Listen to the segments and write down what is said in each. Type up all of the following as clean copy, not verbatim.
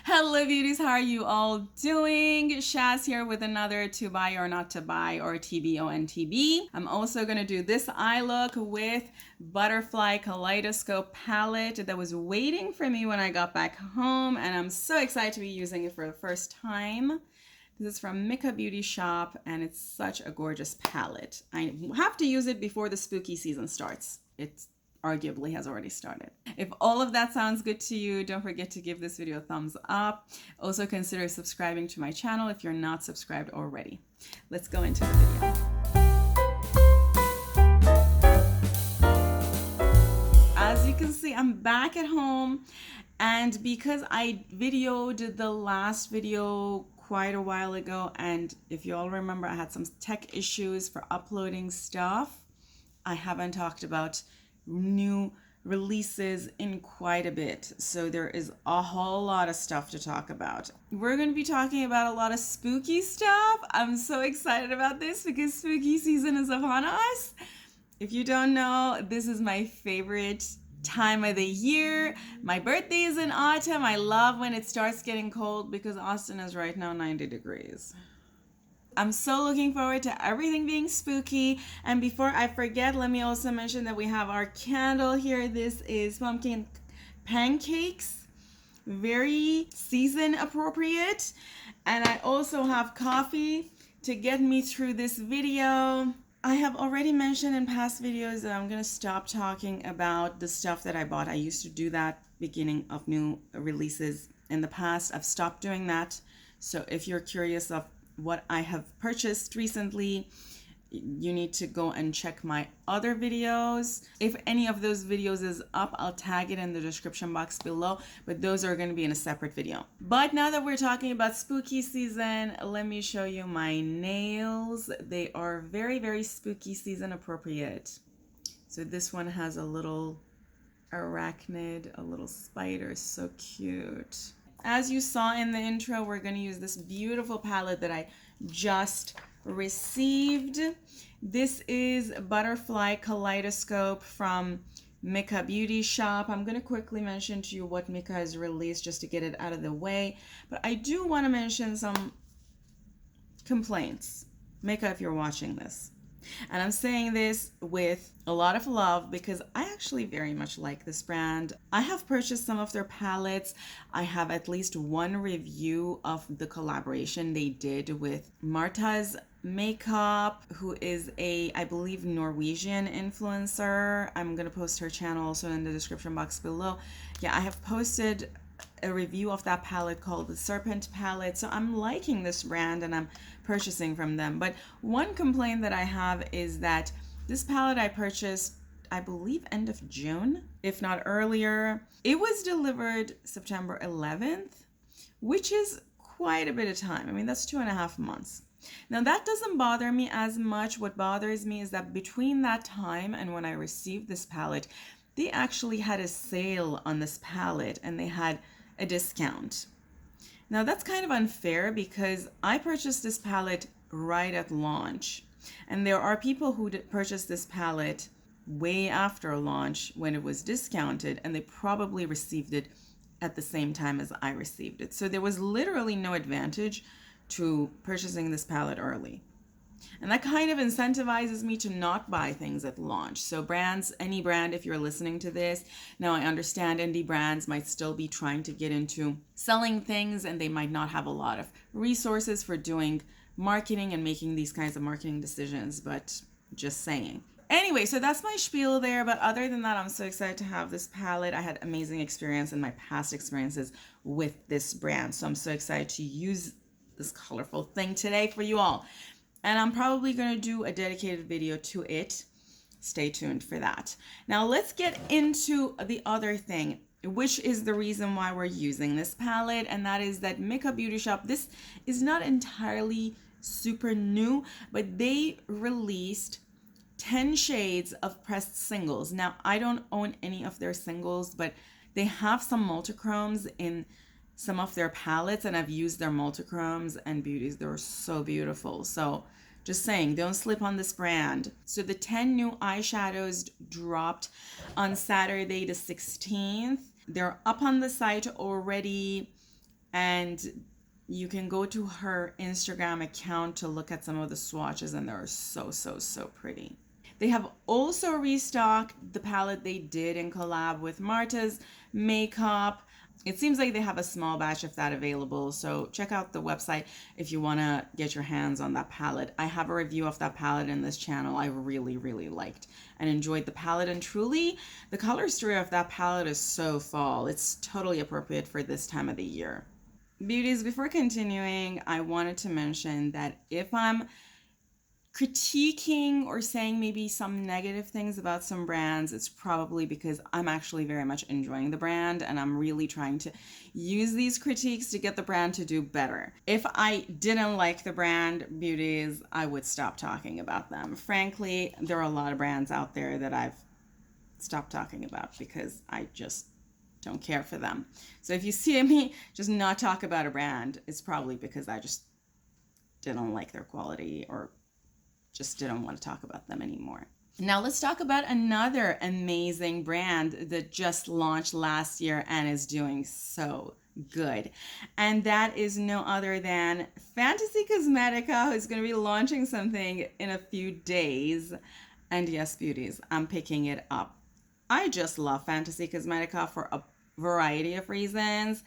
Hello beauties, how are you all doing? Shaz here with another to buy or not to buy, or TBONTB. I'm also going to do this eye look with Butterfly Koleidoscope palette that was waiting for me when I got back home, and I'm so excited to be using it for the first time. This is from Micka Beauty Shop, and it's such a gorgeous palette. I have to use it before the spooky season starts. It's arguably has already started. If all of that sounds good to you, don't forget to give this video a thumbs up. Also consider subscribing to my channel if you're not subscribed already. Let's go into the video. As you can see, I'm back at home, and because I videoed the last video quite a while ago, and if you all remember, I had some tech issues for uploading stuff. I haven't talked about new releases in quite a bit, so there is a whole lot of stuff to talk about. We're going to be talking about a lot of spooky stuff. I'm so excited about this because spooky season is upon us. If you don't know, this is my favorite time of the year. My birthday is in autumn. I love when it starts getting cold because Austin is right now 90 degrees. I'm so looking forward to everything being spooky. And before I forget, let me also mention that we have our candle here. This is pumpkin pancakes, very season appropriate. And I also have coffee to get me through this video. I have already mentioned in past videos that I'm going to stop talking about the stuff that I bought. I used to do that beginning of new releases in the past. I've stopped doing that. So if you're curious of what I have purchased recently, you need to go and check my other videos. If any of those videos is up, I'll tag it in the description box below, but those are going to be in a separate video. But now that we're talking about spooky season, let me show you my nails. They are very, very spooky season appropriate. So this one has a little arachnid, a little spider, so cute. As you saw in the intro, we're going to use this beautiful palette that I just received. This is Butterfly Koleidoscope from Micka Beauty Shop. I'm going to quickly mention to you what Micka has released just to get it out of the way. But I do want to mention some complaints. Micka, if you're watching this. And I'm saying this with a lot of love because I actually very much like this brand. I have purchased some of their palettes. I have at least one review of the collaboration they did with Marta's Makeup, who is a, I believe, Norwegian influencer. I'm going to post her channel also in the description box below. Yeah, I have posted a review of that palette called the Serpent palette. So I'm liking this brand and I'm purchasing from them. But one complaint that I have is that this palette I purchased, I believe, end of June, if not earlier. It was delivered September 11th, which is quite a bit of time. I mean, that's 2.5 months. Now that doesn't bother me as much. What bothers me is that between that time and when I received this palette, they actually had a sale on this palette and they had a discount. Now that's kind of unfair because I purchased this palette right at launch, and there are people who purchased this palette way after launch when it was discounted, and they probably received it at the same time as I received it. So there was literally no advantage to purchasing this palette early. And that kind of incentivizes me to not buy things at launch. So brands, any brand, if you're listening to this, now I understand indie brands might still be trying to get into selling things and they might not have a lot of resources for doing marketing and making these kinds of marketing decisions, but just saying. Anyway, so that's my spiel there. But other than that, I'm so excited to have this palette. I had amazing experience in my past experiences with this brand. So I'm so excited to use this colorful thing today for you all. And I'm probably going to do a dedicated video to it. Stay tuned for that. Now let's get into the other thing, which is the reason why we're using this palette. And that is that Micka Beauty Shop, this is not entirely super new, but they released 10 shades of pressed singles. Now, I don't own any of their singles, but they have some multichromes in some of their palettes, and I've used their multichromes and beauties. They're so beautiful. So just saying, don't slip on this brand. So the 10 new eyeshadows dropped on Saturday the 16th. They're up on the site already, And you can go to her Instagram account to look at some of the swatches, and they're so, so, so pretty. They have also restocked the palette they did in collab with Marta's Makeup. It seems like they have a small batch of that available, so check out the website if you want to get your hands on that palette. I have a review of that palette in this channel. I really, really liked and enjoyed the palette, and truly, the color story of that palette is so fall. It's totally appropriate for this time of the year. Beauties, before continuing, I wanted to mention that if I'm critiquing or saying maybe some negative things about some brands, it's probably because I'm actually very much enjoying the brand, and I'm really trying to use these critiques to get the brand to do better. If I didn't like the brand, beauties, I would stop talking about them. Frankly, there are a lot of brands out there that I've stopped talking about because I just don't care for them. So if you see me just not talk about a brand, it's probably because I just didn't like their quality or just didn't want to talk about them anymore. Now let's talk about another amazing brand that just launched last year and is doing so good. And that is no other than Fantasy Cosmetica, who's going to be launching something in a few days. And yes, beauties, I'm picking it up. I just love Fantasy Cosmetica for a variety of reasons.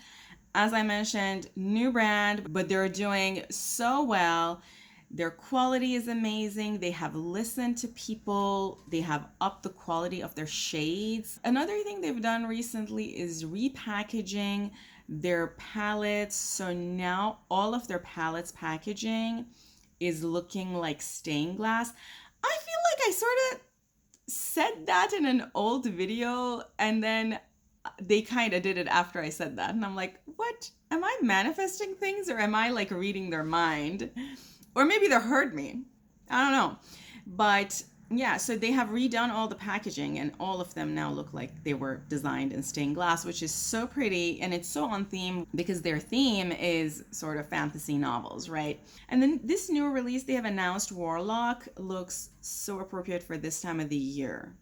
As I mentioned, new brand, but they're doing so well. Their quality is amazing. They have listened to people. They have upped the quality of their shades. Another thing they've done recently is repackaging their palettes. So now all of their palettes packaging is looking like stained glass. I feel like I sort of said that in an old video, and then they kind of did it after I said that. And I'm like, what? Am I manifesting things, or am I like reading their mind? Or maybe they heard me. I don't know. But yeah, so they have redone all the packaging, and all of them now look like they were designed in stained glass, which is so pretty. And it's so on theme because their theme is sort of fantasy novels, right? And then this new release they have announced, Warlock, looks so appropriate for this time of the year.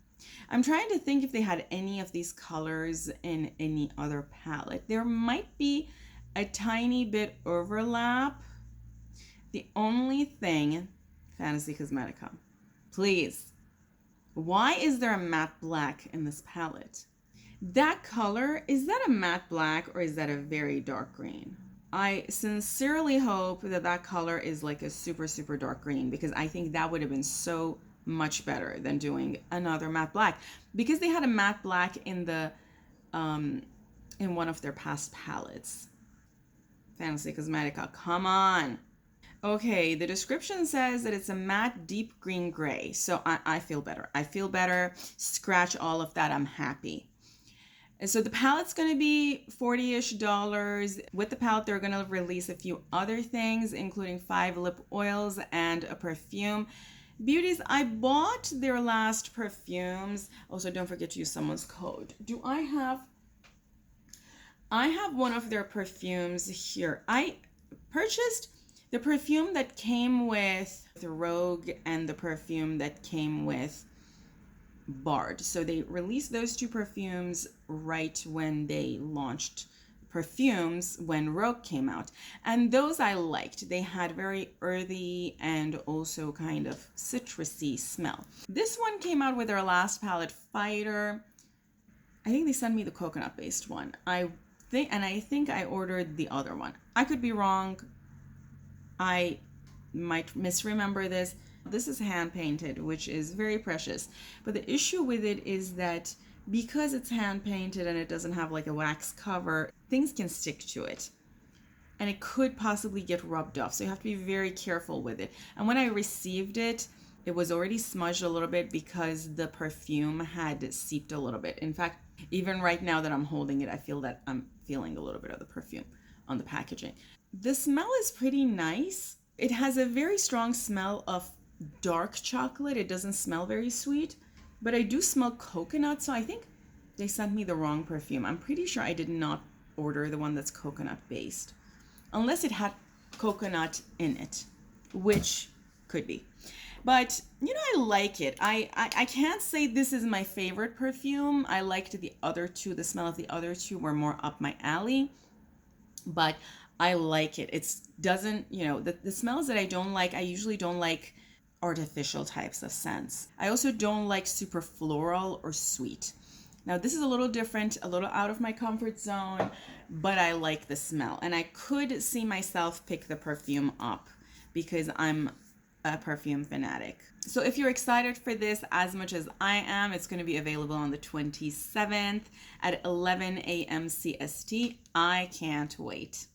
I'm trying to think if they had any of these colors in any other palette. There might be a tiny bit overlap. The only thing, Fantasy Cosmetica, please, why is there a matte black in this palette? That color, is that a matte black or is that a very dark green? I sincerely hope that that color is like a super, super dark green, because I think that would have been so much better than doing another matte black, because they had a matte black in the in one of their past palettes. Fantasy Cosmetica, come on. Okay, the description says that it's a matte deep green gray. So I feel better. I feel better. Scratch all of that. I'm happy. And so the palette's going to be $40-ish. With the palette, they're going to release a few other things, including 5 lip oils and a perfume. Beauties, I bought their last perfumes. Also, don't forget to use someone's code. I have one of their perfumes here. I purchased the perfume that came with the Rogue and the perfume that came with Bard. So they released those two perfumes right when they launched perfumes when Rogue came out. And those I liked. They had very earthy and also kind of citrusy smell. This one came out with their last palette, Fighter. I think they sent me the coconut-based one. I think I ordered the other one. I could be wrong. I might misremember this. This is hand painted, which is very precious. But the issue with it is that because it's hand painted and it doesn't have like a wax cover, things can stick to it. And it could possibly get rubbed off. So you have to be very careful with it. And when I received it, it was already smudged a little bit because the perfume had seeped a little bit. In fact, even right now that I'm holding it, I feel that I'm feeling a little bit of the perfume on the packaging. The smell is pretty nice. It has a very strong smell of dark chocolate. It doesn't smell very sweet, but I do smell coconut, so I think they sent me the wrong perfume. I'm pretty sure I did not order the one that's coconut based, unless it had coconut in it, which could be. But, you know, I like it. I can't say this is my favorite perfume. I liked the other two. The smell of the other two were more up my alley. but I like it. It's doesn't, the smells that I don't like, I usually don't like artificial types of scents. I also don't like super floral or sweet. Now, this is a little different, a little out of my comfort zone, but I like the smell. And I could see myself pick the perfume up because I'm a perfume fanatic. So if you're excited for this as much as I am, it's going to be available on the 27th at 11 a.m. CST. I can't wait.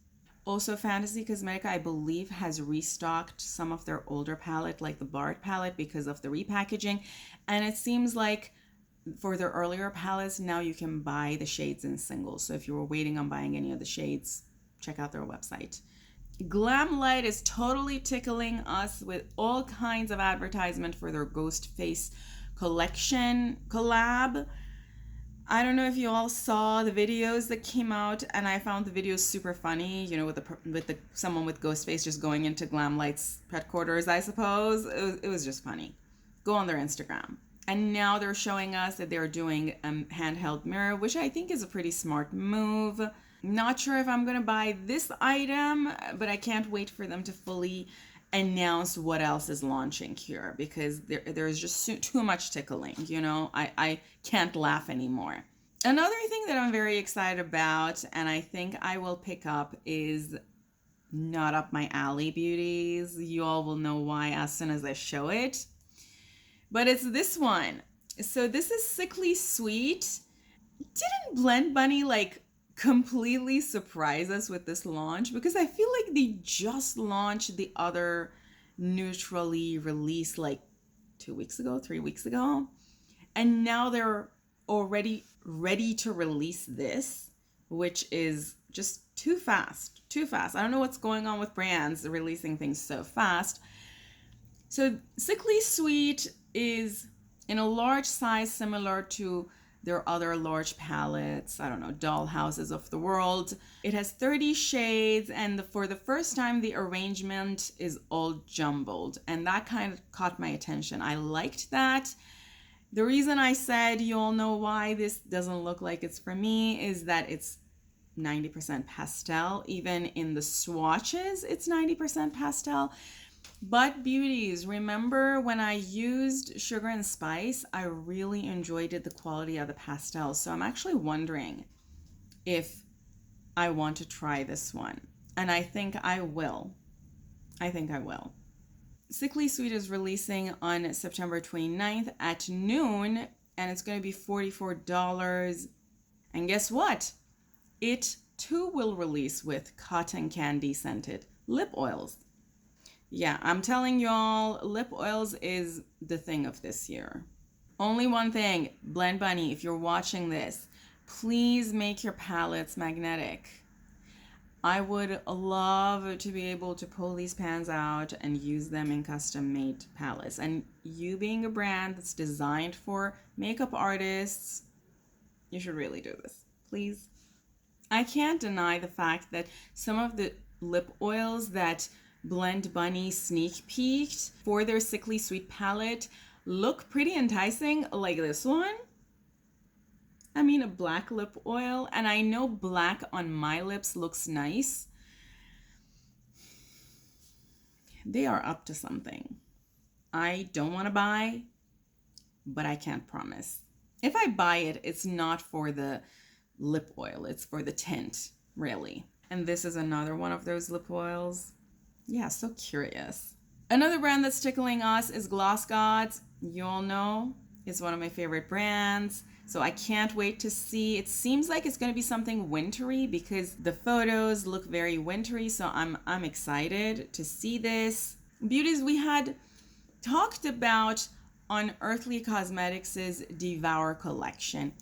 Also, Fantasy Cosmetica, I believe, has restocked some of their older palette, like the Bard palette, because of the repackaging. And it seems like for their earlier palettes, now you can buy the shades in singles. So if you were waiting on buying any of the shades, check out their website. Glamlight is totally tickling us with all kinds of advertisement for their Ghost Face collection collab. I don't know if you all saw the videos that came out, and I found the videos super funny, with the someone with ghost face just going into Glamlight's headquarters, I suppose. It was just funny. Go on their Instagram. And now they're showing us that they're doing a handheld mirror, which I think is a pretty smart move. Not sure if I'm going to buy this item, but I can't wait for them to fully announce what else is launching here, because there's just too much tickling, I can't laugh anymore. Another thing that I'm very excited about, and I think I will pick up, is not up my alley, beauties. You all will know why as soon as I show it. But it's this one. So this is Sickly Sweet. Didn't Blend Bunny completely surprise us with this launch? Because I feel like they just launched the other neutrally release 2 weeks ago, 3 weeks ago. And now they're already ready to release this, which is just too fast. I don't know what's going on with brands releasing things so fast. So Sickly Sweet is in a large size similar to their other large palettes, I don't know, doll houses of the world. It has 30 shades, and for the first time, the arrangement is all jumbled, and that kind of caught my attention. I liked that. The reason I said you all know why this doesn't look like it's for me is that it's 90% pastel. Even in the swatches, it's 90% pastel. But beauties, remember when I used Sugar and Spice, I really enjoyed the quality of the pastels. So I'm actually wondering if I want to try this one. And I think I will. Sickly Sweet is releasing on September 29th at noon, and it's going to be $44. And guess what? It too will release with cotton candy scented lip oils. Yeah, I'm telling y'all, lip oils is the thing of this year. Only one thing, Blend Bunny, if you're watching this, please make your palettes magnetic. I would love to be able to pull these pans out and use them in custom-made palettes. And you being a brand that's designed for makeup artists, you should really do this, please. I can't deny the fact that some of the lip oils that Blend Bunny sneak peeked for their Sickly Sweet palette look pretty enticing, like this one. I mean, a black lip oil, and I know black on my lips looks nice. They are up to something. I don't want to buy, but I can't promise. If I buy it, it's not for the lip oil, it's for the tint, really. And this is another one of those lip oils. Yeah, so curious. Another brand that's tickling us is Gloss Gods. You all know it's one of my favorite brands. So I can't wait to see. It seems like it's going to be something wintry because the photos look very wintry. So I'm excited to see this. Beauties, we had talked about Unearthly Cosmetics' Devour collection.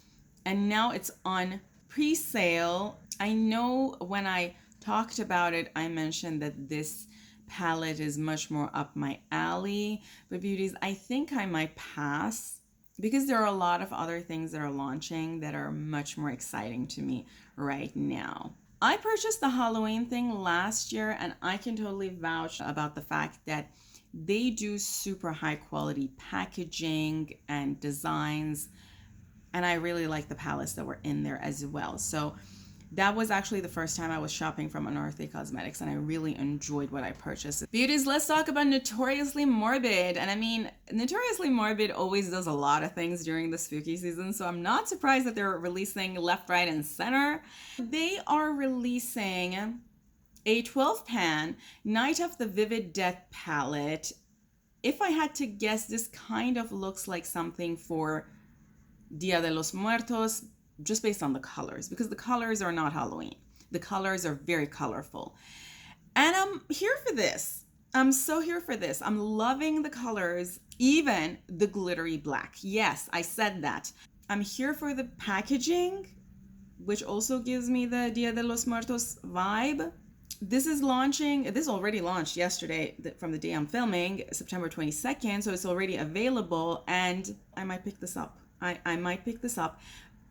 And now it's on pre-sale. I know when I talked about it, I mentioned that this palette is much more up my alley. But beauties, I think I might pass because there are a lot of other things that are launching that are much more exciting to me right now. I purchased the Halloween thing last year, and I can totally vouch about the fact that they do super high quality packaging and designs, and I really like the palettes that were in there as well. So That was actually the first time I was shopping from Unearthly Cosmetics, and I really enjoyed what I purchased. Beauties, let's talk about Notoriously Morbid. And I mean, Notoriously Morbid always does a lot of things during the spooky season, so I'm not surprised that they're releasing left, right, and center. They are releasing a 12-pan Night of the Vivid Death palette. If I had to guess, this kind of looks like something for Dia de los Muertos, just based on the colors, because the colors are not Halloween. The colors are very colorful. And I'm here for this. I'm so here for this. I'm loving the colors, even the glittery black. Yes, I said that. I'm here for the packaging, which also gives me the Dia de los Muertos vibe. This is launching, this already launched yesterday from the day I'm filming, September 22nd, so it's already available, and I might pick this up. I might pick this up.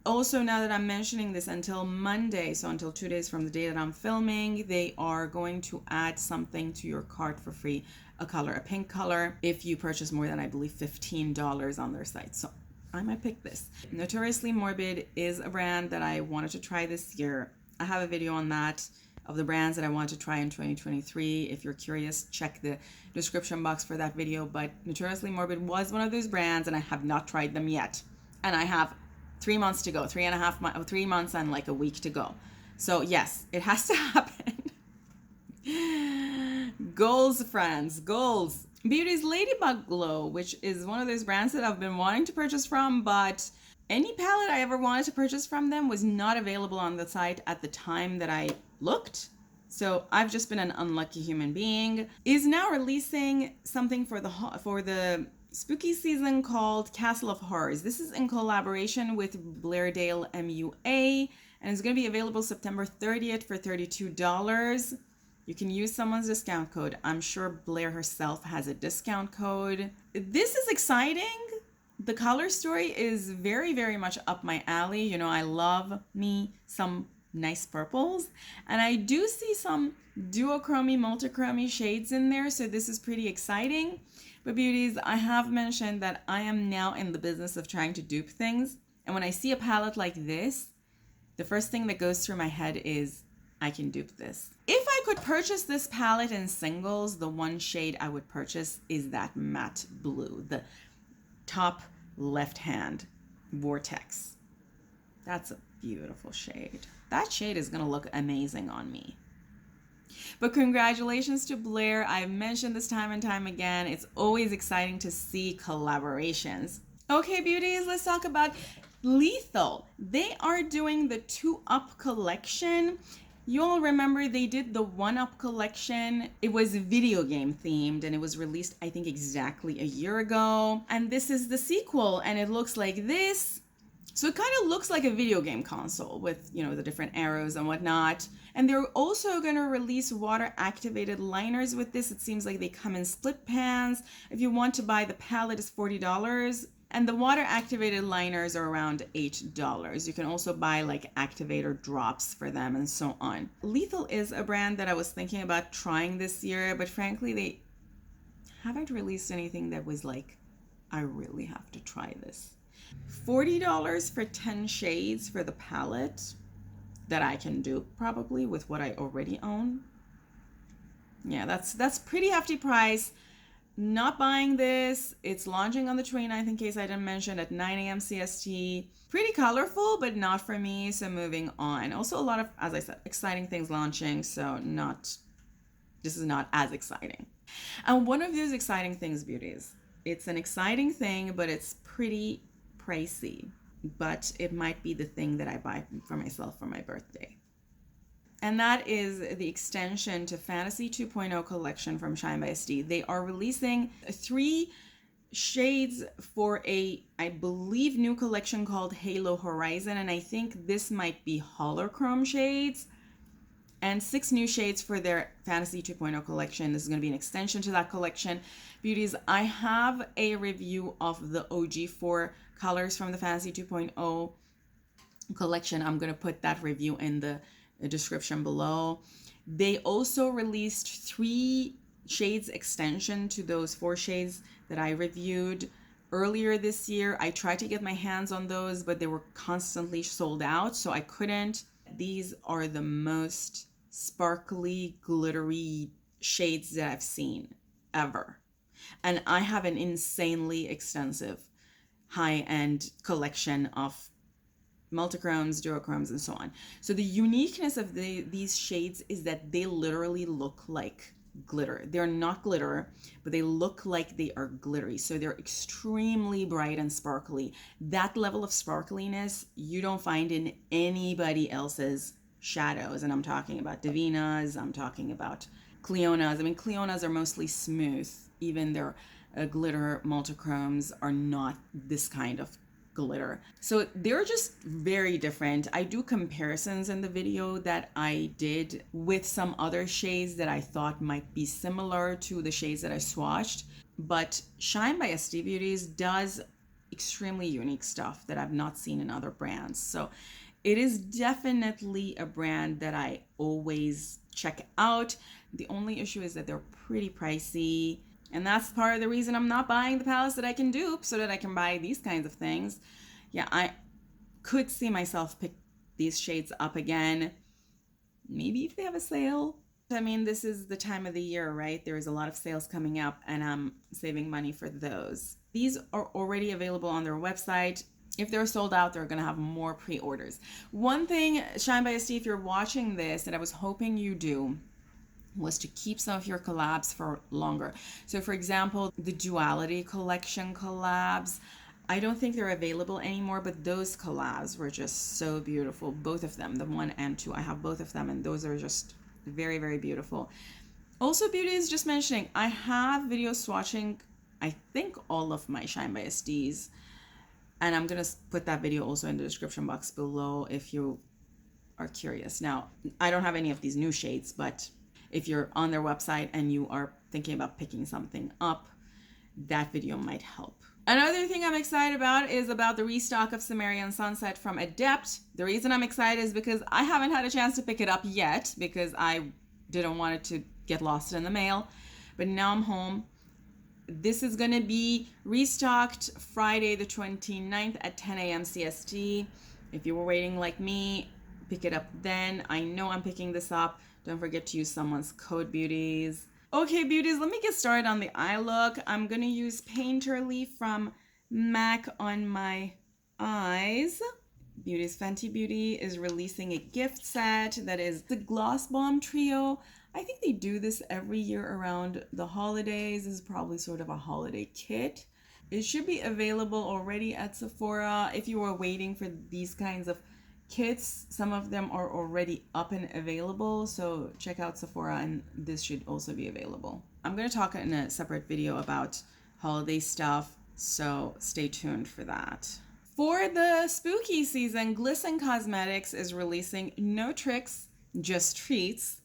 Also, now that I'm mentioning this, until Monday, so until 2 days from the day that I'm filming, they are going to add something to your cart for free, a color, a pink color, if you purchase more than, I believe, $15 on their site. So I might pick this. Notoriously Morbid is a brand that I wanted to try this year. I have a video on that, of the brands that I want to try in 2023. If you're curious, check the description box for that video. But Notoriously Morbid was one of those brands, and I have not tried them yet. And I have 3 months to go, 3 months and like a week to go. So yes, it has to happen. Goals, friends, goals. Beauty's Ladybug Glow, which is one of those brands that I've been wanting to purchase from, but any palette I ever wanted to purchase from them was not available on the site at the time that I looked. So I've just been an unlucky human being. Is now releasing something for the spooky season called Castle of Horrors. This is in collaboration with Blairdale MUA, and it's going to be available September 30th for $32. You can use someone's discount code. I'm sure Blair herself has a discount code. This is exciting. The color story is very, very much up my alley. You know, I love me some nice purples, and I do see some duochromy, multichromy shades in there, so this is pretty exciting. But beauties, I have mentioned that I am now in the business of trying to dupe things, and when I see a palette like this, the first thing that goes through my head is, I can dupe this. If I could purchase this palette in singles, the one shade I would purchase is that matte blue, the top left hand Vortex. That's a beautiful shade. That shade is gonna look amazing on me. But congratulations to Blair. I've mentioned this time and time again. It's always exciting to see collaborations. Okay, beauties, let's talk about Lethal. They are doing the 2-Up collection. You all remember they did the 1-Up collection. It was video game themed, and it was released, I think, exactly a year ago. And this is the sequel, and it looks like this. So it kind of looks like a video game console with, you know, the different arrows and whatnot. And they're also going to release water activated liners with this. It seems like they come in split pans. If you want to buy the palette, it's $40. And the water activated liners are around $8. You can also buy like activator drops for them and so on. Lethal is a brand that I was thinking about trying this year, but frankly, they haven't released anything that was like, I really have to try this. $40 for 10 shades for the palette that I can do probably with what I already own. Yeah, that's pretty hefty price. Not buying this. It's launching on the 29th, in case I didn't mention, at 9 a.m. CST. Pretty colorful, but not for me, so moving on. Also a lot of, as I said, exciting things launching, so this is not as exciting. And one of those exciting things, beauties, it's an exciting thing, but it's pretty pricey, but it might be the thing that I buy for myself for my birthday. And that is the extension to Fantasy 2.0 collection from Shine by SD. They are releasing 3 shades for a, I believe, new collection called Halo Horizon, and I think this might be holochrome shades, and 6 new shades for their Fantasy 2.0 collection. This is going to be an extension to that collection. Beauties, I have a review of the OG 4 colors from the Fantasy 2.0 collection. I'm going to put that review in the description below. They also released 3 shades extension to those 4 shades that I reviewed earlier this year. I tried to get my hands on those, but they were constantly sold out, so I couldn't. These are the most sparkly, glittery shades that I've seen ever. And I have an insanely extensive high-end collection of multichromes, duochromes, and so on. So the uniqueness of these shades is that they literally look like glitter. They're not glitter, but they look like they are glittery. So they're extremely bright and sparkly. That level of sparkliness you don't find in anybody else's shadows. And I'm talking about Divina's, I'm talking about Cleona's. I mean, Cleona's are mostly smooth. Even their glitter multichromes are not this kind of glitter. So they're just very different. I do comparisons in the video that I did with some other shades that I thought might be similar to the shades that I swatched. But Shine by SD Beauties does extremely unique stuff that I've not seen in other brands. So it is definitely a brand that I always check out. The only issue is that they're pretty pricey. And that's part of the reason I'm not buying the palettes that I can dupe so that I can buy these kinds of things. Yeah, I could see myself pick these shades up again. Maybe if they have a sale. I mean, this is the time of the year, right? There's a lot of sales coming up and I'm saving money for those. These are already available on their website. If they're sold out, they're going to have more pre-orders. One thing, Shine by SD, if you're watching this, that I was hoping you do, was to keep some of your collabs for longer. So for example, the Duality collection collabs, I don't think they're available anymore, but those collabs were just so beautiful. Both of them, the 1 and 2, I have both of them, and those are just very, very beautiful. Also, Beauty is just mentioning, I have video swatching, I think, all of my Shine by SDs, and I'm gonna put that video also in the description box below if you are curious. Now, I don't have any of these new shades, but if you're on their website and you are thinking about picking something up, that video might help. Another thing I'm excited about is about the restock of Cimmerian Sunset from Adept. The reason I'm excited is because I haven't had a chance to pick it up yet because I didn't want it to get lost in the mail. But now I'm home. This is going to be restocked Friday the 29th at 10 a.m. CST. If you were waiting like me, pick it up then. I know I'm picking this up. Don't forget to use someone's code, beauties. Okay, beauties, let me get started on the eye look. I'm going to use Painterly from MAC on my eyes. Beauties Fenty Beauty is releasing a gift set that is the Gloss Bomb Trio. I think they do this every year around the holidays. This is probably sort of a holiday kit. It should be available already at Sephora. If you are waiting for these kinds of kits, some of them are already up and available, so check out Sephora and this should also be available. I'm going to talk in a separate video about holiday stuff, so stay tuned for that. For the spooky season, Glisten Cosmetics is releasing No Tricks, Just Treats,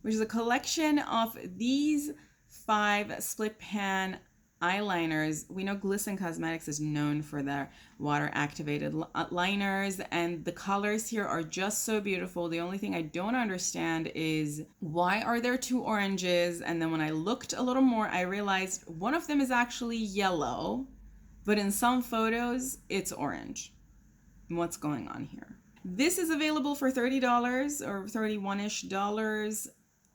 which is a collection of these 5 split pan eyeliners. We know Glisten Cosmetics is known for their water activated liners, and the colors here are just so beautiful. The only thing I don't understand is why are there 2 oranges, and then when I looked a little more I realized one of them is actually yellow, but in some photos it's orange. What's going on here? This is available for $30 or $31-ish.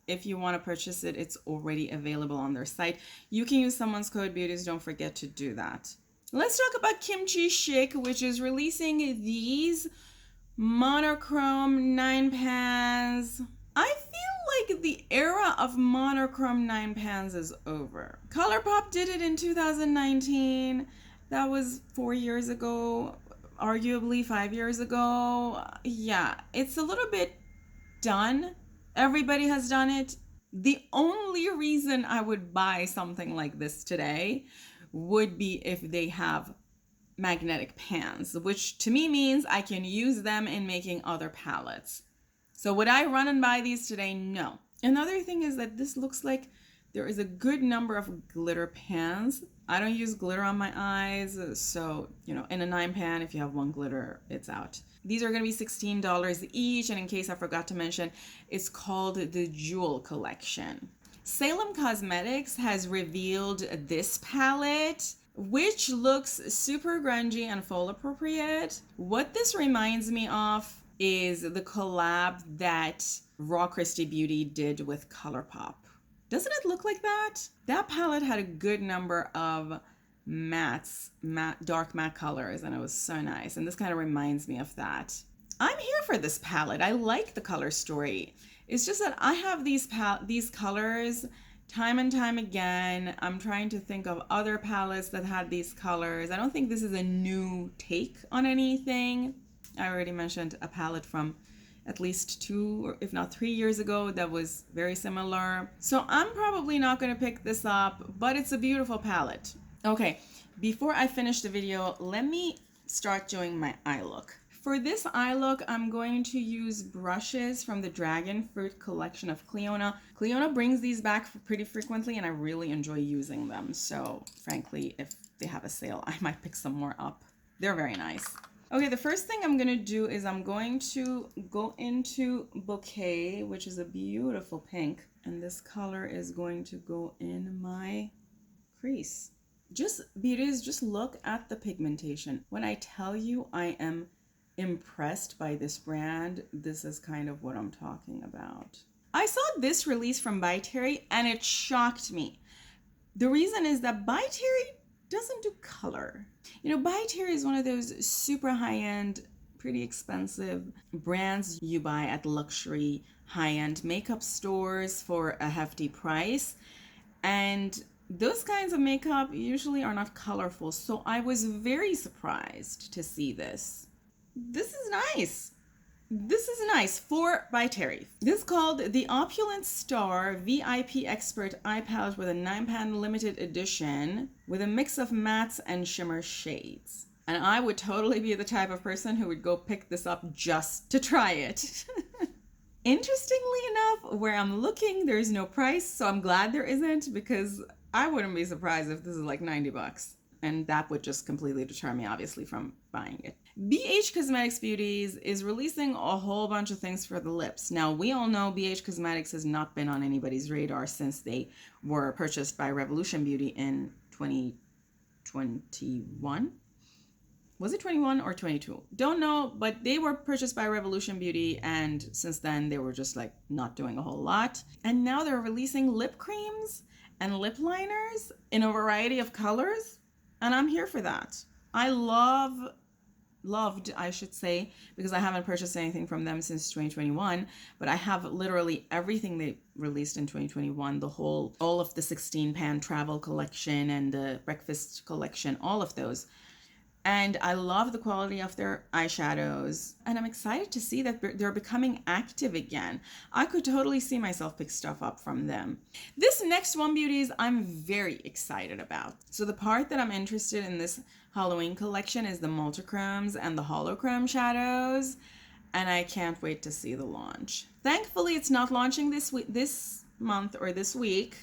If you want to purchase it, it's already available on their site. You can use someone's code, beauties. Don't forget to do that. Let's talk about Kimchi Chic, which is releasing these monochrome 9 pans. I feel like the era of monochrome 9 pans is over. ColourPop did it in 2019. That was 4 years ago, arguably 5 years ago. Yeah, it's a little bit done. Everybody has done it. The only reason I would buy something like this today would be if they have magnetic pans, which to me means I can use them in making other palettes. So would I run and buy these today? No. Another thing is that this looks like there is a good number of glitter pans. I don't use glitter on my eyes, so, you know, in a 9 pan, if you have 1 glitter, it's out. These are going to be $16 each, and in case I forgot to mention, it's called the Jewel Collection. Salem Cosmetics has revealed this palette, which looks super grungy and fall appropriate. What this reminds me of is the collab that Raw Christy Beauty did with ColourPop. Doesn't it look like that? That palette had a good number of dark matte colors, and it was so nice. And this kind of reminds me of that. I'm here for this palette. I like the color story. It's just that I have these colors time and time again. I'm trying to think of other palettes that had these colors. I don't think this is a new take on anything. I already mentioned a palette from at least 2 or if not 3 years ago that was very similar. So I'm probably not going to pick this up, but it's a beautiful palette. Okay, before I finish the video, let me start doing my eye look. For this eye look, I'm going to use brushes from the Dragon Fruit collection of Clionadh. Clionadh brings these back pretty frequently, and I really enjoy using them. So frankly, if they have a sale, I might pick some more up. They're very nice. Okay, the first thing I'm going to do is I'm going to go into Bouquet, which is a beautiful pink. And this color is going to go in my crease. Just, beauties, just look at the pigmentation. When I tell you I am impressed by this brand, this is kind of what I'm talking about. I saw this release from By Terry and it shocked me. The reason is that By Terry doesn't do color. You know, By Terry is one of those super high-end, pretty expensive brands you buy at luxury high-end makeup stores for a hefty price. And those kinds of makeup usually are not colorful. So I was very surprised to see this. This is nice. This is nice for By Terry. This is called the Opulent Star VIP Expert Eye Palette with a 9-pan limited edition with a mix of mattes and shimmer shades. And I would totally be the type of person who would go pick this up just to try it. Interestingly enough, where I'm looking, there's no price, so I'm glad there isn't, because I wouldn't be surprised if this is like $90. And that would just completely deter me, obviously, from buying it. BH Cosmetics Beauties is releasing a whole bunch of things for the lips. Now, we all know BH Cosmetics has not been on anybody's radar since they were purchased by Revolution Beauty in 2021. Was it 21 or 22? Don't know, but they were purchased by Revolution Beauty, and since then they were just like not doing a whole lot. And now they're releasing lip creams and lip liners in a variety of colors, and I'm here for that. I loved, I should say, because I haven't purchased anything from them since 2021, but I have literally everything they released in 2021, all of the 16-pan travel collection and the breakfast collection, all of those. And I love the quality of their eyeshadows. And I'm excited to see that they're becoming active again. I could totally see myself pick stuff up from them. This next one, beauties, I'm very excited about. So the part that I'm interested in this Halloween collection is the multichromes and the holochrome shadows. And I can't wait to see the launch. Thankfully, it's not launching this month or this week,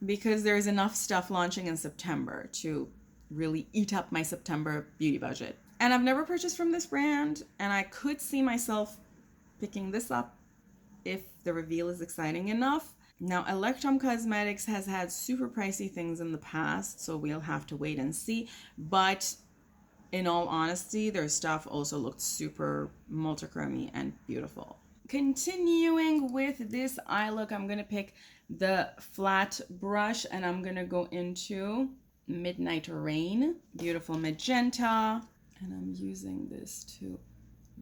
because there's enough stuff launching in September to really eat up my September beauty budget. And I've never purchased from this brand, and I could see myself picking this up if the reveal is exciting enough. Now, Electrum Cosmetics has had super pricey things in the past, so we'll have to wait and see. But in all honesty, their stuff also looked super multichromy and beautiful. Continuing with this eye look, I'm gonna pick the flat brush, and I'm gonna go into Midnight Rain, beautiful magenta, and I'm using this to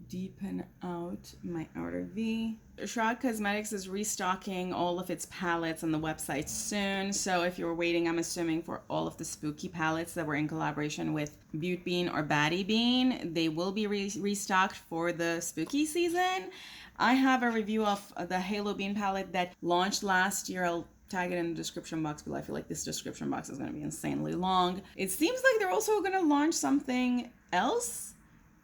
deepen out my outer V. Shroud Cosmetics is restocking all of its palettes on the website soon, so if you're waiting, I'm assuming, for all of the spooky palettes that were in collaboration with Beauty Bean or Baddie Bean, they will be restocked for the spooky season. I have a review of the Halo Bean palette that launched last year. I'll tag it in the description box below. I feel like this description box is going to be insanely long. It seems like they're also going to launch something else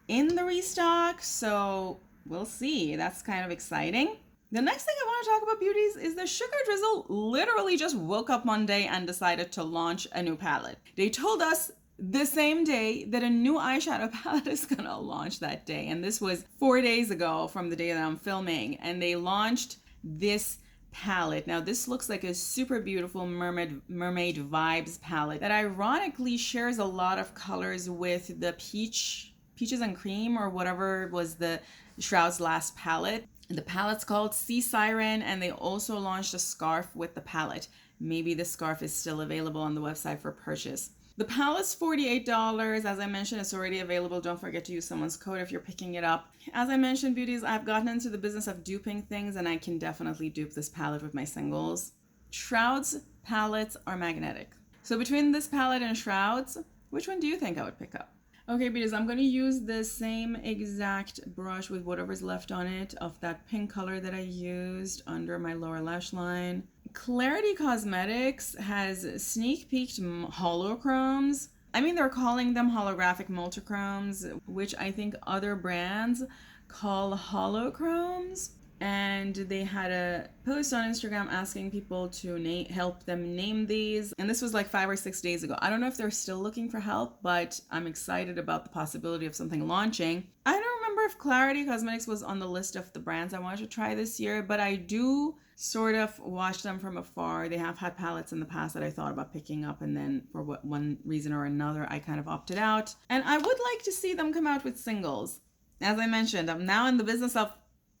in the restock, so we'll see. That's kind of exciting. The next thing I want to talk about, beauties, is the Sugar Drizzle literally just woke up one day and decided to launch a new palette. They told us the same day that a new eyeshadow palette is going to launch that day, and this was 4 days ago from the day that I'm filming, and they launched this palette. Now, this looks like a super beautiful mermaid vibes palette that ironically shares a lot of colors with the peaches and cream, or whatever was the Shroud's last palette. The palette's called Sea Siren, and they also launched a scarf with the palette. Maybe the scarf is still available on the website for purchase. The palette's $48. As I mentioned, it's already available. Don't forget to use someone's code if you're picking it up. As I mentioned, beauties, I've gotten into the business of duping things, and I can definitely dupe this palette with my singles. Shroud's palettes are magnetic. So between this palette and Shroud's, which one do you think I would pick up? Okay, beauties, I'm going to use the same exact brush with whatever's left on it of that pink color that I used under my lower lash line. Clarity Cosmetics has sneak peeked holochromes. I mean, they're calling them holographic multichromes, which I think other brands call holochromes. And they had a post on Instagram asking people to help them name these. And this was like 5 or 6 days ago. I don't know if they're still looking for help, but I'm excited about the possibility of something launching. I don't remember if Clarity Cosmetics was on the list of the brands I wanted to try this year, but I do sort of watch them from afar. They have had palettes in the past that I thought about picking up, and then for one reason or another, I kind of opted out. And I would like to see them come out with singles. As I mentioned, I'm now in the business of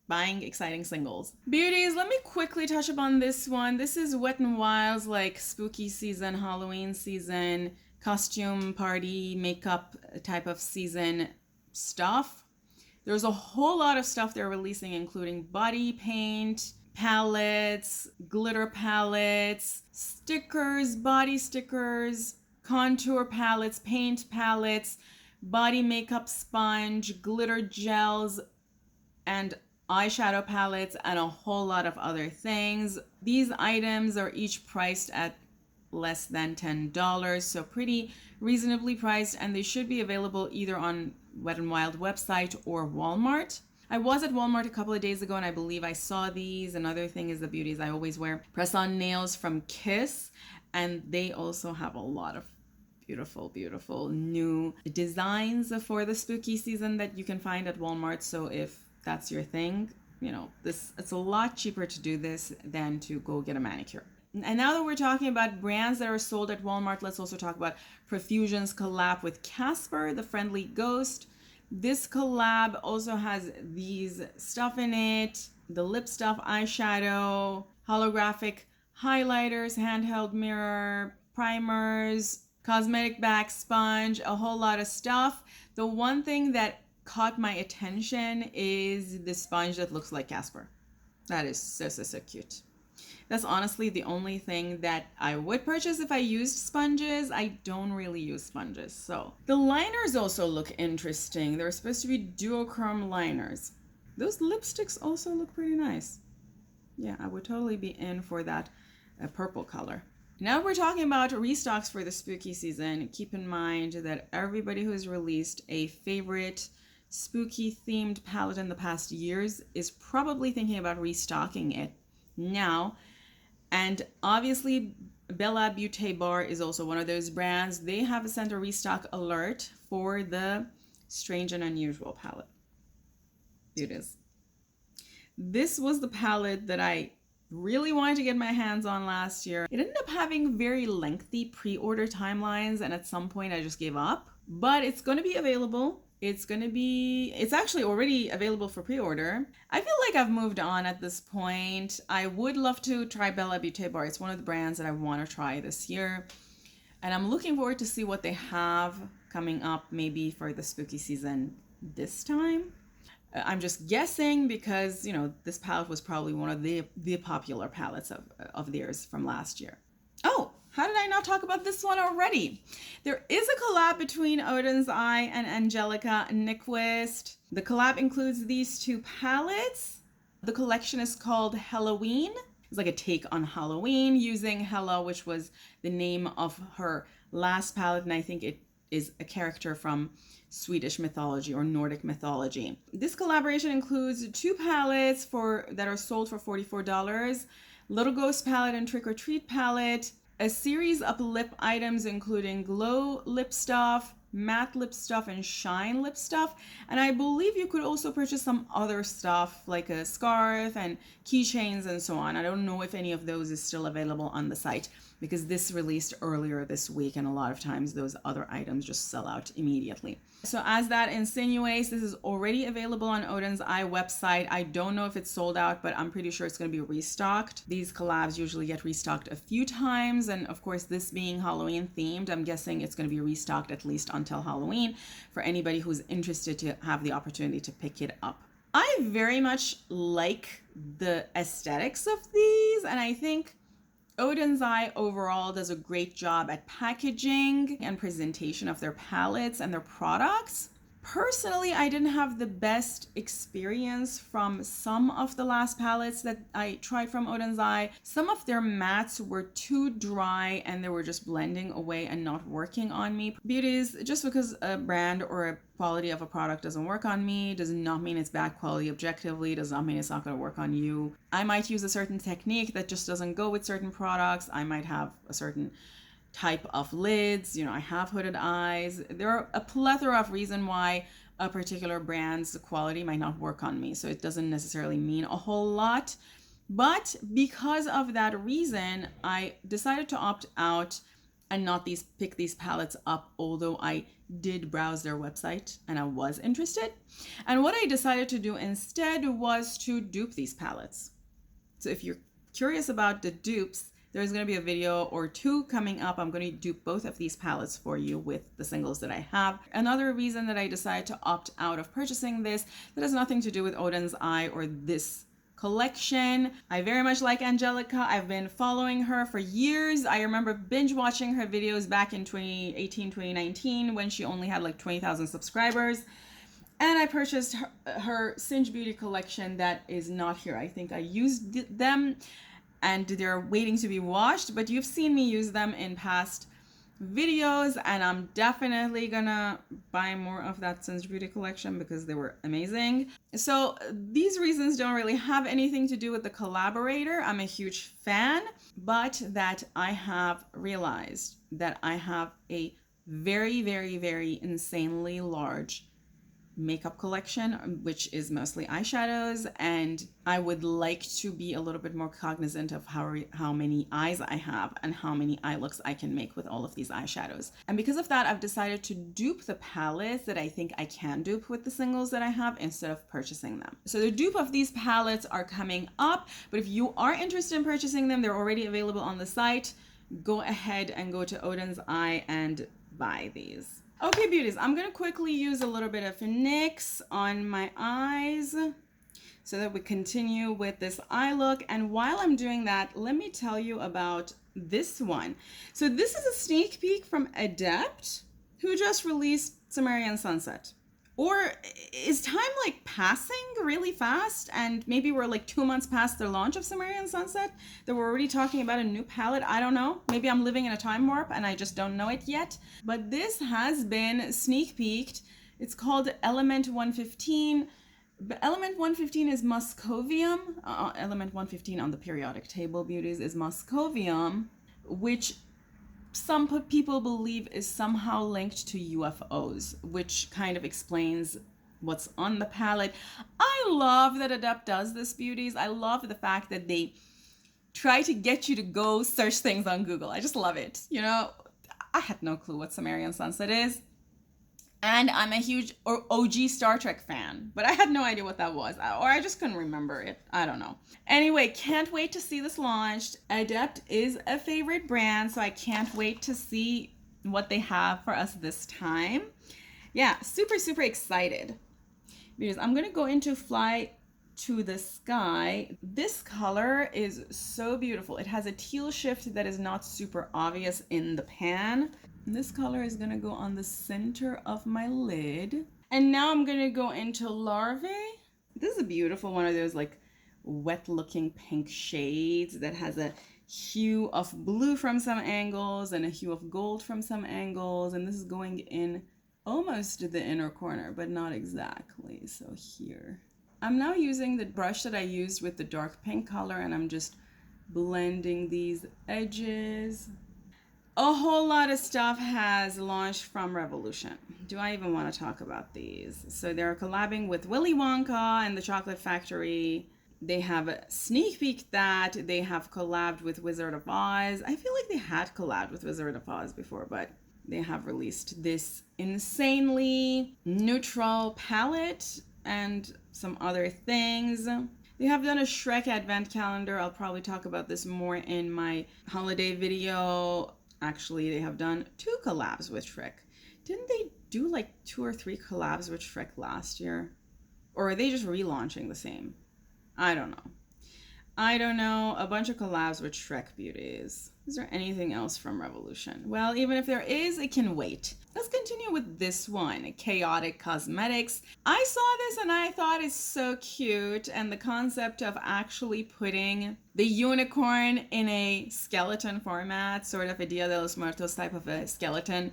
buying exciting singles. Beauties, let me quickly touch upon this one. This is Wet n Wild's like spooky season, Halloween season, costume party, makeup type of season stuff. There's a whole lot of stuff they're releasing, including body paint, palettes, glitter palettes, stickers, body stickers, contour palettes, paint palettes, body makeup sponge, glitter gels, and eyeshadow palettes, and a whole lot of other things. These items are each priced at less than $10, so pretty reasonably priced, and they should be available either on Wet n Wild website or Walmart. I was at Walmart a couple of days ago, and I believe I saw these. Another thing is the beauties I always wear press-on nails from Kiss, and they also have a lot of beautiful new designs for the spooky season that you can find at Walmart. So if that's your thing, you know, it's a lot cheaper to do this than to go get a manicure. And now that we're talking about brands that are sold at Walmart, let's also talk about Profusion's collab with Casper, the Friendly Ghost. This collab also has these stuff in it: the lip stuff, eyeshadow, holographic highlighters, handheld mirror, primers, cosmetic back sponge, a whole lot of stuff. The one thing that caught my attention is the sponge that looks like Casper. That is so cute. That's honestly the only thing that I would purchase if I used sponges. I don't really use sponges. So the liners also look interesting. They're supposed to be duochrome liners. Those lipsticks also look pretty nice. Yeah, I would totally be in for that purple color. Now we're talking about restocks for the spooky season. Keep in mind that everybody who's released a favorite spooky themed palette in the past years is probably thinking about restocking it now. And obviously Bella Beauty Bar is also one of those brands. They have sent a restock alert for the Strange and Unusual palette. Beauties. This was the palette that I really wanted to get my hands on last year. It ended up having very lengthy pre-order timelines, and at some point I just gave up. But it's going to be available. It's actually already available for pre-order. I feel like I've moved on at this point. I would love to try Bella Beauty Bar. It's one of the brands that I want to try this year. And I'm looking forward to see what they have coming up, maybe for the spooky season this time. I'm just guessing because, you know, this palette was probably one of the popular palettes of theirs from last year. Oh, how did I not talk about this one already? There is a collab between Odin's Eye and Angelica Nyquist. The collab includes these two palettes. The collection is called Halloween. It's like a take on Halloween using Hela, which was the name of her last palette, and I think it is a character from Swedish mythology or Nordic mythology. This collaboration includes two palettes that are sold for $44, Little Ghost palette and Trick or Treat palette, a series of lip items including glow lip stuff, matte lip stuff and shine lip stuff. And I believe you could also purchase some other stuff like a scarf and keychains and so on. I don't know if any of those is still available on the site because this released earlier this week, and a lot of times those other items just sell out immediately. So as that insinuates, this is already available on Oden's Eye website. I don't know if it's sold out, but I'm pretty sure it's going to be restocked. These collabs usually get restocked a few times, and of course this being Halloween themed, I'm guessing it's going to be restocked at least until Halloween for anybody who's interested to have the opportunity to pick it up. I very much like the aesthetics of these, and I think Oden's Eye overall does a great job at packaging and presentation of their palettes and their products. Personally, I didn't have the best experience from some of the last palettes that I tried from Oden's Eye. Some of their mattes were too dry and they were just blending away and not working on me. Beauties, just because a brand or a quality of a product doesn't work on me does not mean it's bad quality objectively, does not mean it's not going to work on you. I might use a certain technique that just doesn't go with certain products. I might have a certain type of lids, I have hooded eyes. There are a plethora of reasons why a particular brand's quality might not work on me. So it doesn't necessarily mean a whole lot. But because of that reason, I decided to opt out and not pick these palettes up, although I did browse their website and I was interested. And what I decided to do instead was to dupe these palettes. So if you're curious about the dupes, there's going to be a video or two coming up. I'm going to dupe both of these palettes for you with the singles that I have. Another reason that I decided to opt out of purchasing this, that has nothing to do with Oden's Eye or this collection. I very much like Angelica. I've been following her for years. I remember binge watching her videos back in 2018, 2019 when she only had like 20,000 subscribers. And I purchased her Singe Beauty collection that is not here. I think I used them and they're waiting to be washed, but you've seen me use them in past videos, and I'm definitely gonna buy more of that Singe Beauty collection because they were amazing. So these reasons don't really have anything to do with the collaborator. I'm a huge fan, but that I have realized that I have a very, very, very insanely large makeup collection, which is mostly eyeshadows, and I would like to be a little bit more cognizant of how many eyes I have and how many eye looks I can make with all of these eyeshadows. And because of that, I've decided to dupe the palettes that I think I can dupe with the singles that I have instead of purchasing them. So the dupe of these palettes are coming up, but if you are interested in purchasing them, they're already available on the site. Go ahead and go to Oden's Eye and buy these. Okay, beauties, I'm going to quickly use a little bit of NYX on my eyes so that we continue with this eye look. And while I'm doing that, let me tell you about this one. So this is a sneak peek from Adept, who just released Sumerian Sunset. Or is time like passing really fast and maybe we're like 2 months past the launch of Sumerian Sunset that we're already talking about a new palette? I don't know. Maybe I'm living in a time warp and I just don't know it yet. But this has been sneak peeked. It's called Element 115. But Element 115 is Muscovium. Element 115 on the periodic table, beauties, is Muscovium, which some people believe is somehow linked to UFOs, which kind of explains what's on the palette. I love that Adept does this, beauties. I love the fact that they try to get you to go search things on Google. I just love it. I had no clue what Sumerian Sunset is. And I'm a huge OG Star Trek fan, but I had no idea what that was, or I just couldn't remember it. I don't know. Anyway, can't wait to see this launched. Adept is a favorite brand, so I can't wait to see what they have for us this time. Yeah, super, super excited. Because I'm going to go into Fly to the Sky. This color is so beautiful. It has a teal shift that is not super obvious in the pan. This color is gonna go on the center of my lid. And now I'm gonna go into Larvae. This is a beautiful one of those like wet looking pink shades that has a hue of blue from some angles and a hue of gold from some angles. And this is going in almost to the inner corner, but not exactly. So here. I'm now using the brush that I used with the dark pink color, and I'm just blending these edges. A whole lot of stuff has launched from Revolution. Do I even want to talk about these? So they're collabing with Willy Wonka and the Chocolate Factory. They have a sneak peek that they have collabed with Wizard of Oz. I feel like they had collabed with Wizard of Oz before, but they have released this insanely neutral palette and some other things. They have done a Shrek advent calendar. I'll probably talk about this more in my holiday video. Actually, they have done 2 collabs with Shrek. Didn't they do like 2 or 3 collabs with Shrek last year? Or are they just relaunching the same? I don't know. A bunch of collabs with Shrek beauties. Is there anything else from Revolution? Well, even if there is, it can wait. Let's continue with this one, Chaotic Cosmetics. I saw this and I thought it's so cute, and the concept of actually putting the unicorn in a skeleton format, sort of a Dia de los Muertos type of a skeleton.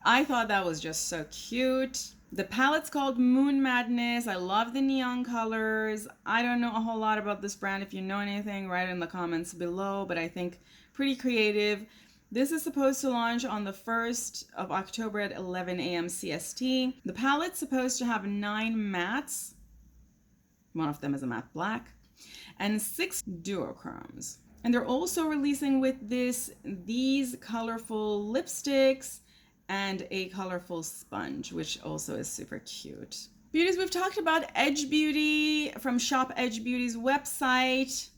I thought that was just so cute. The palette's called Moon Madness. I love the neon colors. I don't know a whole lot about this brand. If you know anything, write in the comments below, but I think pretty creative. This is supposed to launch on the 1st of October at 11 a.m. CST. The palette's supposed to have 9 mattes. One of them is a matte black. And 6 duochromes. And they're also releasing with these colorful lipsticks and a colorful sponge, which also is super cute. Beauties, we've talked about Edge Beauty from Shop Edge Beauty's website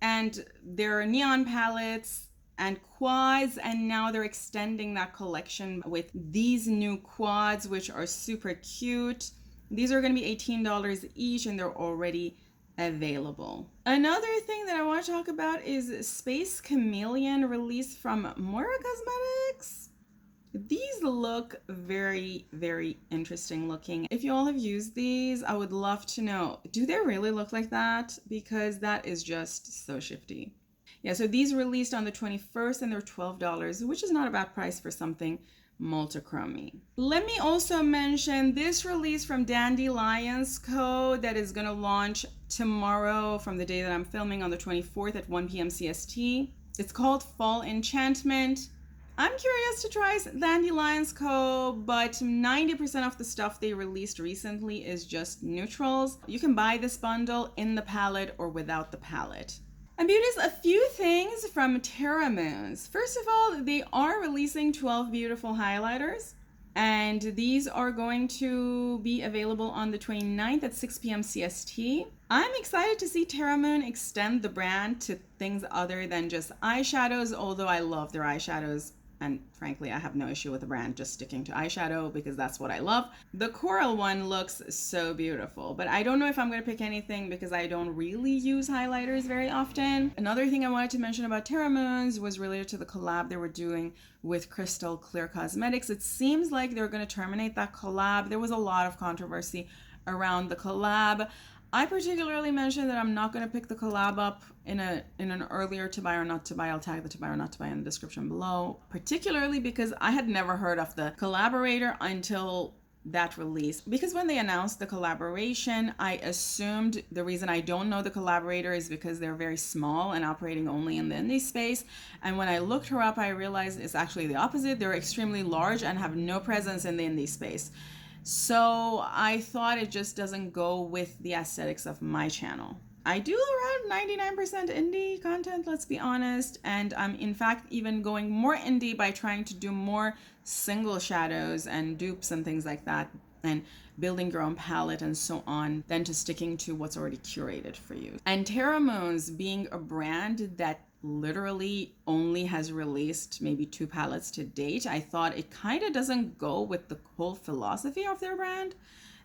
and their neon palettes and quads, and now they're extending that collection with these new quads, which are super cute. These are gonna be $18 each, and they're already available. Another thing that I want to talk about is Space Chameleon, released from Moira Cosmetics. These look very, very interesting looking. If you all have used these, I would love to know, do they really look like that? Because that is just so shifty. Yeah, so these released on the 21st and they're $12, which is not a bad price for something multichromy. Let me also mention this release from Dandelions Co. that is gonna launch tomorrow from the day that I'm filming on the 24th at 1 p.m. CST. It's called Fall Enchantment. I'm curious to try Dandelions Co., but 90% of the stuff they released recently is just neutrals. You can buy this bundle in the palette or without the palette. And beauties, a few things from Terra Moons. First of all, they are releasing 12 beautiful highlighters, and these are going to be available on the 29th at 6 p.m. CST. I'm excited to see Terra Moon extend the brand to things other than just eyeshadows, although I love their eyeshadows. And frankly, I have no issue with the brand just sticking to eyeshadow because that's what I love. The coral one looks so beautiful, but I don't know if I'm going to pick anything because I don't really use highlighters very often. Another thing I wanted to mention about Terra Moons was related to the collab they were doing with Crystal Clear Cosmetics. It seems like they're going to terminate that collab. There was a lot of controversy around the collab. I particularly mentioned that I'm not going to pick the collab up in an earlier to buy or not to buy. I'll tag the to buy or not to buy in the description below, particularly because I had never heard of the collaborator until that release. Because when they announced the collaboration, I assumed the reason I don't know the collaborator is because they're very small and operating only in the indie space. And when I looked her up, I realized it's actually the opposite. They're extremely large and have no presence in the indie space. So I thought it just doesn't go with the aesthetics of my channel. I do around 99% indie content, let's be honest. And I'm in fact even going more indie by trying to do more single shadows and dupes and things like that, and building your own palette and so on, than to sticking to what's already curated for you. And Terra Moons being a brand that literally only has released maybe 2 palettes to date, I thought it kind of doesn't go with the whole philosophy of their brand.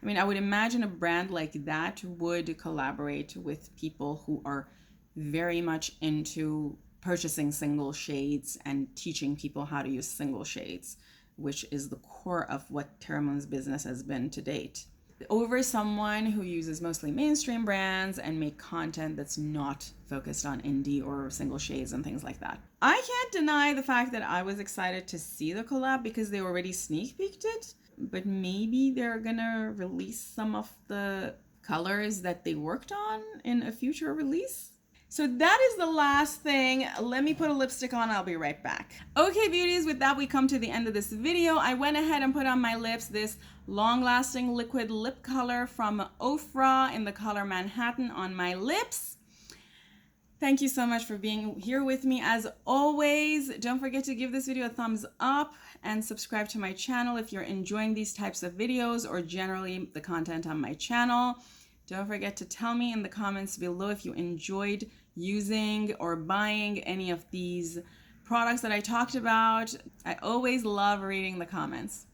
I mean, I would imagine a brand like that would collaborate with people who are very much into purchasing single shades and teaching people how to use single shades, which is the core of what Terra Moon's business has been to date, over someone who uses mostly mainstream brands and make content that's not focused on indie or single shades and things like that. I can't deny the fact that I was excited to see the collab because they already sneak peeked it, but maybe they're gonna release some of the colors that they worked on in a future release. So that is the last thing. Let me put a lipstick on. I'll be right back. Okay, beauties, with that we come to the end of this video. I went ahead and put on my lips this long-lasting liquid lip color from Ofra in the color Manhattan on my lips. Thank you so much for being here with me. As always, don't forget to give this video a thumbs up and subscribe to my channel if you're enjoying these types of videos or generally the content on my channel. Don't forget to tell me in the comments below if you enjoyed using or buying any of these products that I talked about. I always love reading the comments.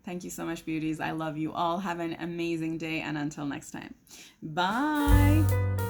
Thank you so much, beauties. I love you all. Have an amazing day, and until next time. Bye.